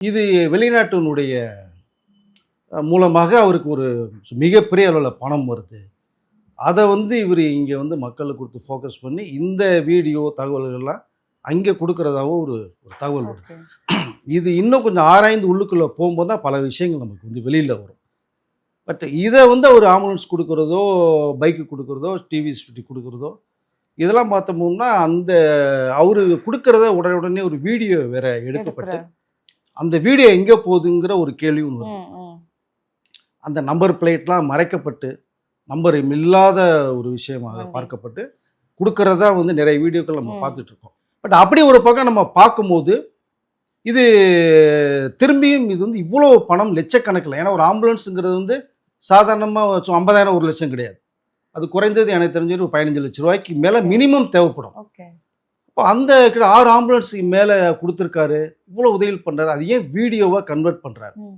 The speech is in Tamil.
இது வெளிநாட்டினுடைய மூலமாக அவருக்கு ஒரு மிகப்பெரிய அளவில் பணம் வருது. அதை இவர் இங்கே மக்களுக்கு கொடுத்து ஃபோக்கஸ் பண்ணி இந்த வீடியோ தகவல்கள்லாம் அங்கே கொடுக்குறதாகவும் ஒரு ஒரு தகவல் வருது. ஓகே. இது இன்னும் கொஞ்சம் ஆராய்ந்து உள்ளுக்குள்ளே போகும்போது தான் பல விஷயங்கள் நமக்கு வெளியில் வரும். பட் இதை அவர் ஆம்புலன்ஸ் கொடுக்குறதோ, பைக்கு கொடுக்குறதோ, டிவி ஸ்விட்டி கொடுக்குறதோ, இதெல்லாம் பார்த்தோம்னா அந்த அவரு கொடுக்கறத உடனே ஒரு வீடியோ வேற எடுக்கப்பட்டு எடுக்குற. அந்த வீடியோ எங்கே போகுதுங்கிற ஒரு கேள்வி ஒன்று வரும். ம், ம். அந்த நம்பர் பிளேட்லாம் மறைக்கப்பட்டு நம்பர் இல்லாத ஒரு விஷயமாக வண்டி. பார்க்கப்பட்டு கொடுக்கறதா நிறைய வீடியோக்கள் நம்ம ம். பார்த்துட்டு இருக்கோம். பட் அப்படி ஒரு பக்கம் நம்ம பார்க்கும்போது இது திரும்பியும் இது இவ்வளோ பணம் லட்சக்கணக்கில், ஏன்னா ஒரு ஆம்புலன்ஸுங்கிறது சாதாரணமாக 50,000 1 லட்சம் கிடையாது. அது குறைந்தது எனக்கு தெரிஞ்ச ஒரு 15 லட்சம் ரூபாய்க்கு மேலே மினிமம் தேவைப்படும். ஓகே. அப்போ அந்த 6 ஆம்புலன்ஸுக்கு மேலே கொடுத்துருக்காரு, இவ்வளோ உதவி பண்ணுறாரு, அது ஏன் வீடியோவாக கன்வெர்ட் பண்ணுறாரு? ம்.